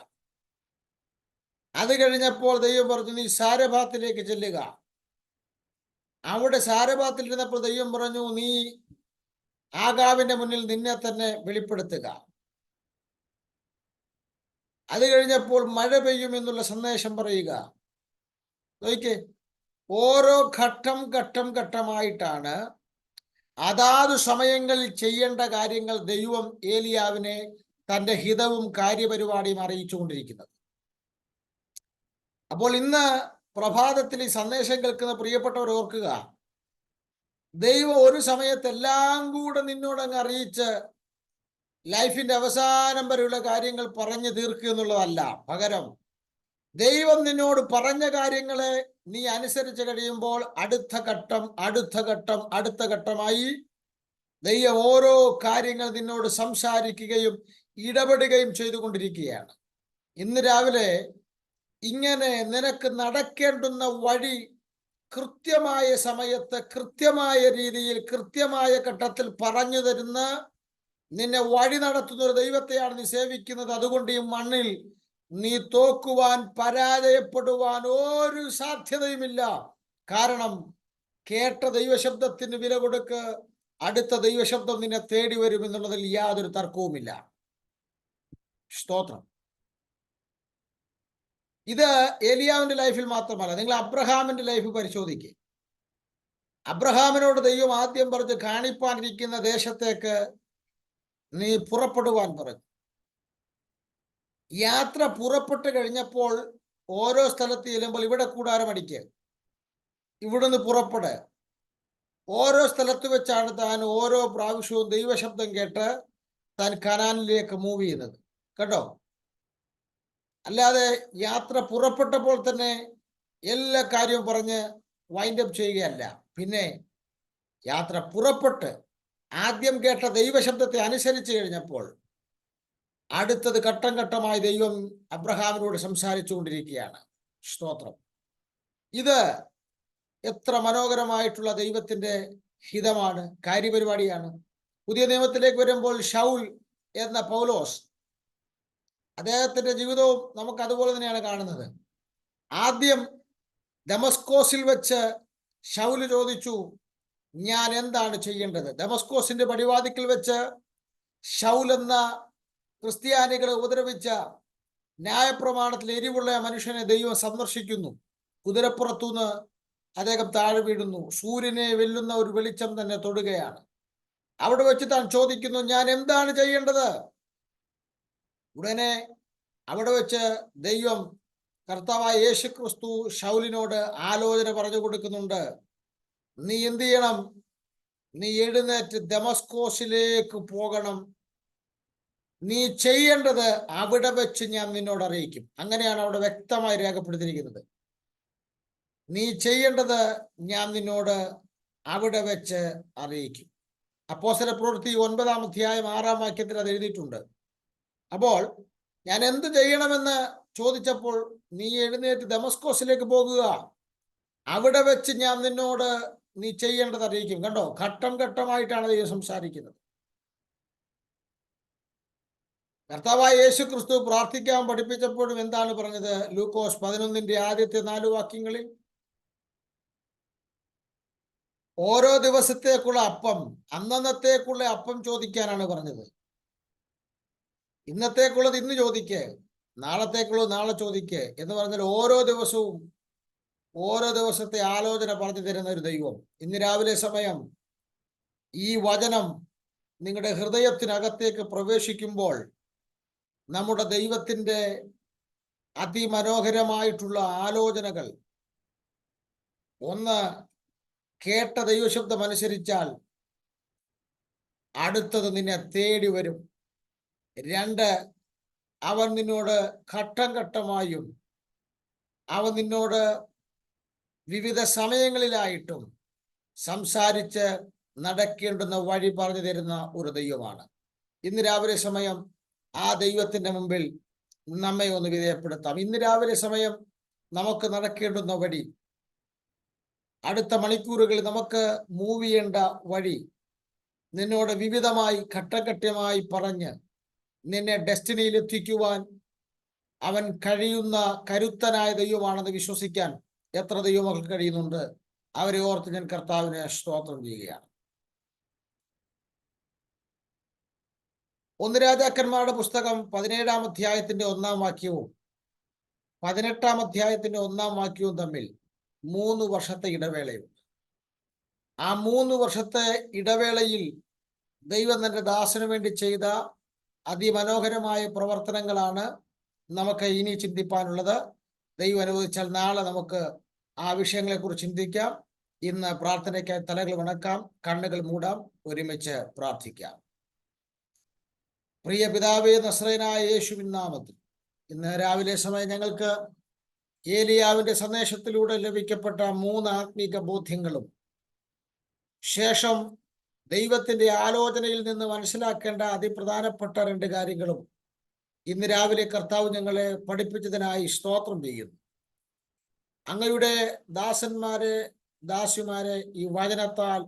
അത് കഴിഞ്ഞപ്പോൾ ദൈവം പറഞ്ഞു, നീ സാരഭാത്തിലേക്ക് ചെല്ലുക. അവിടെ സാരഭാത്തിൽ ഇരുന്നപ്പോൾ ദൈവം പറഞ്ഞു, നീ ആഗാവിന്റെ മുന്നിൽ നിന്നെ തന്നെ വെളിപ്പെടുത്തുക. അത് കഴിഞ്ഞപ്പോൾ മഴ പെയ്യും എന്നുള്ള സന്ദേശം പറയുക. നോക്കിക്കേ, ഓരോ ഘട്ടമായിട്ടാണ് അതാത് സമയങ്ങളിൽ ചെയ്യേണ്ട കാര്യങ്ങൾ ദൈവം ഏലിയാവിനെ തന്റെ ഹിതവും കാര്യപരിപാടിയും അറിയിച്ചുകൊണ്ടിരിക്കുന്നത്. അപ്പോൾ ഇന്ന് പ്രഭാതത്തിൽ ഈ സന്ദേശം കേൾക്കുന്ന പ്രിയപ്പെട്ടവർ ഓർക്കുക, ദൈവം ഒരു സമയത്ത് എല്ലാം കൂടെ നിന്നോടങ്ങ് അറിയിച്ച് ലൈഫിന്റെ അവസാനം വരെയുള്ള കാര്യങ്ങൾ പറഞ്ഞു തീർക്കുക എന്നുള്ളതല്ല. പകരം ദൈവം നിന്നോട് പറഞ്ഞ കാര്യങ്ങളെ നീ അനുസരിച്ച് കഴിയുമ്പോൾ അടുത്ത ഘട്ടമായി ദൈവം ഓരോ കാര്യങ്ങൾ നിന്നോട് സംസാരിക്കുകയും ഇടപെടുകയും ചെയ്തുകൊണ്ടിരിക്കുകയാണ്. ഇന്ന് രാവിലെ ഇങ്ങനെ നിനക്ക് നടക്കേണ്ടുന്ന വഴി കൃത്യമായ സമയത്ത്, കൃത്യമായ രീതിയിൽ, കൃത്യമായ ഘട്ടത്തിൽ പറഞ്ഞു തരുന്ന, നിന്നെ വഴി നടത്തുന്ന ഒരു ദൈവത്തെയാണ് നീ സേവിക്കുന്നത്. അതുകൊണ്ട് ഈ മണ്ണിൽ നീ തോക്കുവാൻ, പരാജയപ്പെടുവാൻ ഒരു സാധ്യതയുമില്ല. കാരണം കേട്ട ദൈവശബ്ദത്തിന് വില കൊടുക്ക്, അടുത്ത ദൈവശബ്ദം നിന്നെ തേടി വരും എന്നുള്ളതിൽ യാതൊരു തർക്കവുമില്ല. സ്തോത്രം. ഇത് ഏലിയാവിന്റെ ലൈഫിൽ മാത്രമല്ല, നിങ്ങൾ അബ്രഹാമിന്റെ ലൈഫ് പരിശോധിക്കുക. അബ്രഹാമിനോട് ദൈവം ആദ്യം പറഞ്ഞ്, കാണിപ്പാനിരിക്കുന്ന ദേശത്തേക്ക് നീ പുറപ്പെടുവാൻ പറഞ്ഞു. യാത്ര പുറപ്പെട്ട് കഴിഞ്ഞപ്പോൾ ഓരോ സ്ഥലത്ത് ചെല്ലുമ്പോൾ ഇവിടെ കൂടാരം അടിക്കുക, ഇവിടുന്ന് പുറപ്പെട്. ഓരോ സ്ഥലത്ത് വെച്ചാണ് താൻ ഓരോ പ്രാവശ്യവും ദൈവശബ്ദം കേട്ട് താൻ കനാനിലേക്ക് മൂവ് ചെയ്യുന്നത്. കേട്ടോ? അല്ലാതെ യാത്ര പുറപ്പെട്ടപ്പോൾ തന്നെ എല്ലാ കാര്യവും പറഞ്ഞ് വൈൻഡപ്പ് ചെയ്യുകയല്ല. പിന്നെ യാത്ര പുറപ്പെട്ട് ആദ്യം കേട്ട ദൈവശബ്ദത്തെ അനുസരിച്ച് കഴിഞ്ഞപ്പോൾ അടുത്തത് ഘട്ടമായി ദൈവം അബ്രഹാമിനോട് സംസാരിച്ചു കൊണ്ടിരിക്കുകയാണ്. സ്തോത്രം. ഇത് എത്ര മനോഹരമായിട്ടുള്ള ദൈവത്തിന്റെ ഹിതമാണ്, കാര്യപരിപാടിയാണ്. പുതിയ നിയമത്തിലേക്ക് വരുമ്പോൾ ശൗൽ എന്ന പൗലോസ്, അദ്ദേഹത്തിന്റെ ജീവിതവും നമുക്ക് അതുപോലെ തന്നെയാണ് കാണുന്നത്. ആദ്യം ദമസ്കോസിൽ വെച്ച് ശൗൽ ചോദിച്ചു, ഞാൻ എന്താണ് ചെയ്യേണ്ടത്? ദമസ്കോസിന്റെ പടിവാതിക്കൽ വെച്ച് ശൗൽ എന്ന ക്രിസ്ത്യാനികളെ ഉപദ്രവിച്ച, ന്യായപ്രമാണത്തിൽ എരിവുള്ള മനുഷ്യനെ ദൈവം സന്ദർശിക്കുന്നു. കുതിരപ്പുറത്തുനിന്ന് അദ്ദേഹം താഴെ വീഴുന്നു. സൂര്യനെ വെല്ലുന്ന ഒരു വെളിച്ചം തന്നെ തൊടുകയാണ്. അവിടെ വെച്ച് താൻ ചോദിക്കുന്നു, ഞാൻ എന്താണ് ചെയ്യേണ്ടത്? ഉടനെ അവിടെ വെച്ച് ദൈവം, കർത്താവായ യേശു ക്രിസ്തു ശൗലിനോട് ആലോചന പറഞ്ഞു കൊടുക്കുന്നുണ്ട്. നീ എന്ത് ചെയ്യണം? നീ എഴുന്നേറ്റ് ദമസ്കോസിലേക്ക് പോകണം. നീ ചെയ്യേണ്ടത് അവിടെ വെച്ച് ഞാൻ നിന്നോട് അറിയിക്കും. അങ്ങനെയാണ് അവിടെ വ്യക്തമായി രേഖപ്പെടുത്തിയിരിക്കുന്നത്. നീ ചെയ്യേണ്ടത് ഞാൻ നിന്നോട് അവിടെ വെച്ച് അറിയിക്കും. അപ്പോസ്തലപ്രവൃത്തി 9-ാം അധ്യായം 6-ാം വാക്യത്തിൽ അത് എഴുതിയിട്ടുണ്ട്. അപ്പോൾ ഞാൻ എന്ത് ചെയ്യണമെന്ന് ചോദിച്ചപ്പോൾ നീ എഴുന്നേറ്റ് ദമസ്കോസിലേക്ക് പോകുക, അവിടെ വെച്ച് ഞാൻ നിന്നോട് നീ ചെയ്യേണ്ടത് അറിയിക്കും. കണ്ടോ, ഘട്ടം ഘട്ടമായിട്ടാണ് ദൈവം സംസാരിക്കുന്നത്. കർത്താവായ യേശു ക്രിസ്തു പ്രാർത്ഥിക്കാൻ പഠിപ്പിച്ചപ്പോഴും എന്താണ് പറഞ്ഞത്? ലൂക്കോസ് 11 ആദ്യത്തെ 4 വാക്യങ്ങളിൽ ഓരോ ദിവസത്തേക്കുള്ള അപ്പം, അന്നന്നത്തേക്കുള്ള അപ്പം ചോദിക്കാനാണ് പറഞ്ഞത്. ഇന്നത്തേക്കുള്ളത് ഇന്ന് ചോദിക്കേ, നാളത്തേക്കുള്ളത് നാളെ ചോദിക്കേ എന്ന് പറഞ്ഞാൽ ഓരോ ദിവസവും ഓരോ ദിവസത്തെ ആലോചന പറഞ്ഞു തരുന്ന ഒരു ദൈവം. ഇന്ന് രാവിലെ സമയം ഈ വചനം നിങ്ങളുടെ ഹൃദയത്തിനകത്തേക്ക് പ്രവേശിക്കുമ്പോൾ നമ്മുടെ ദൈവത്തിൻ്റെ അതിമനോഹരമായിട്ടുള്ള ആലോചനകൾ, ഒന്ന്, കേട്ട ദൈവശബ്ദം അനുസരിച്ചാൽ അടുത്തത് നിന്നെ തേടി വരും. 2, അവൻ നിന്നോട് ഘട്ടം ഘട്ടമായും അവൻ നിന്നോട് വിവിധ സമയങ്ങളിലായിട്ടും സംസാരിച്ച് നടക്കേണ്ടുന്ന വഴി പറഞ്ഞു തരുന്ന ഒരു ദൈവമാണ്. ഇന്ന് രാവിലെ സമയം ആ ദൈവത്തിന്റെ മുമ്പിൽ നമ്മെ ഒന്ന് വിധേയപ്പെടുത്താം. ഇന്ന് രാവിലെ സമയം നമുക്ക് നടക്കേണ്ടുന്ന വഴി, അടുത്ത മണിക്കൂറുകളിൽ നമുക്ക് മൂവ് ചെയ്യേണ്ട വഴി നിന്നോട് വിവിധമായി ഘട്ടഘട്ടമായി പറഞ്ഞ് നിന്നെ ഡെസ്റ്റിനിയിൽ എത്തിക്കുവാൻ അവൻ കഴിയുന്ന കരുത്തനായ ദൈവമാണെന്ന് വിശ്വസിക്കാൻ എത്ര ദൈവമക്കൾക്ക് കഴിയുന്നുണ്ട്? അവരെ ഓർത്ത് ഞാൻ കർത്താവിനെ സ്തോത്രം ചെയ്യുകയാണ്. 1 രാജാക്കന്മാരുടെ പുസ്തകം 17-ാം അധ്യായത്തിന്റെ 1-ാം വാക്യവും 18-ാം അധ്യായത്തിന്റെ 1-ാം വാക്യവും തമ്മിൽ 3 വർഷത്തെ ഇടവേളയുണ്ട്. ആ 3 വർഷത്തെ ഇടവേളയിൽ ദൈവം തന്റെ ദാസന് വേണ്ടി ചെയ്ത അതിമനോഹരമായ പ്രവർത്തനങ്ങളാണ് നമുക്ക് ഇനി ചിന്തിപ്പാനുള്ളത്. ദൈവം അനുവദിച്ചാൽ നാളെ നമുക്ക് ആ വിഷയങ്ങളെക്കുറിച്ച് ചിന്തിക്കാം. ഇന്ന് പ്രാർത്ഥനയ്ക്കായി തലകൾ വണക്കാം, കണ്ണുകൾ മൂടാം, ഒരുമിച്ച് പ്രാർത്ഥിക്കാം. പ്രിയ പിതാവേ, നസ്രയനായ യേശുവിൻ നാമത്തിൽ ഇന്ന് രാവിലെ സമയം ഞങ്ങൾക്ക് ഏലിയാവിന്റെ സന്ദേശത്തിലൂടെ ലഭിക്കപ്പെട്ട 3 ആത്മീക ബോധ്യങ്ങളും ശേഷം ദൈവത്തിന്റെ ആലോചനയിൽ നിന്ന് മനസ്സിലാക്കേണ്ട അതിപ്രധാനപ്പെട്ട 2 കാര്യങ്ങളും ഇന്ന് രാവിലെ കർത്താവ് ഞങ്ങളെ പഠിപ്പിച്ചതിനായി സ്തോത്രം ചെയ്യുന്നു. അങ്ങയുടെ ദാസന്മാരെ, ദാസിമാരെ ഈ വചനത്താൽ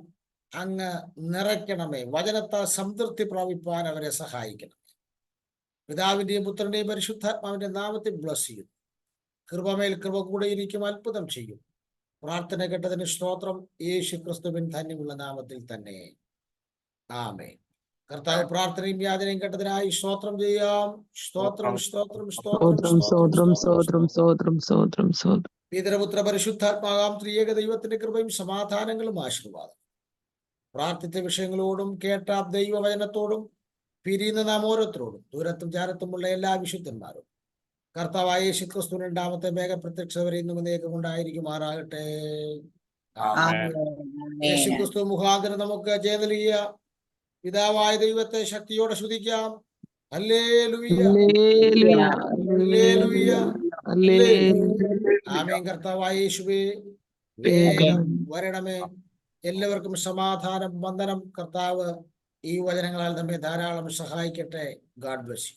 അങ്ങ് നിറയ്ക്കണമേ. വചനത്താൽ സംതൃപ്തി പ്രാപിപ്പാൻ അവരെ സഹായിക്കണം. പിതാവിന്റെയും പുത്രന്റെയും പരിശുദ്ധാത്മാവിന്റെ നാമത്തിൽ ബ്ലസ് ചെയ്യും. കൃപമേൽ കൃപ കൂടെ ഇരിക്കും, അത്ഭുതം ചെയ്യും. പ്രാർത്ഥന കേട്ടതിന് സ്തോത്രം, യേശു ക്രിസ്തുവിൻ ധന്യമുള്ള നാമത്തിൽ തന്നെ, ആമേൻ. കർത്താവ് പ്രാർത്ഥനയും യാചനയും കേട്ടതിനായി സ്തോത്രം ചെയ്യാം. സ്തോത്രം, സ്തോത്രം, സ്തോത്രം, സ്തോത്രം. പിതൃപുത്ര പരിശുദ്ധാത്മാകാം ത്രിയേക ദൈവത്തിന്റെ കൃപയും സമാധാനങ്ങളും ആശീർവാദം പ്രാർത്ഥിച്ച വിഷയങ്ങളോടും കേട്ട ദൈവവചനത്തോടും പിരിയുന്ന നാം ഓരോരുത്തരോടും ദൂരത്തും ചാരത്തുമുള്ള എല്ലാ വിശുദ്ധന്മാരും കർത്താവായ യേശു ക്രിസ്തുവിന്റെ 2ാമത്തെ മേഘപ്രത്യക്ഷത വരെ ഇന്നും എന്നേക്കും കൊണ്ടായിരിക്കുമാറാകട്ടെ. യേശു ക്രിസ്തു മുഖാന്തരം നമുക്ക് ജയം നൽകിയ പിതാവായ ദൈവത്തെ ശക്തിയോടെ സ്തുതിക്കാം. ഹല്ലേലൂയ, ഹല്ലേലൂയ, ആമേൻ. കർത്താവായ യേശുവേ, വേഗം വരണമേ. എല്ലാവർക്കും സമാധാനം, വന്ദനം. കർത്താവ് ഈ വചനങ്ങളാൽ നമ്മെ ധാരാളം സഹായിക്കട്ടെ. God bless you.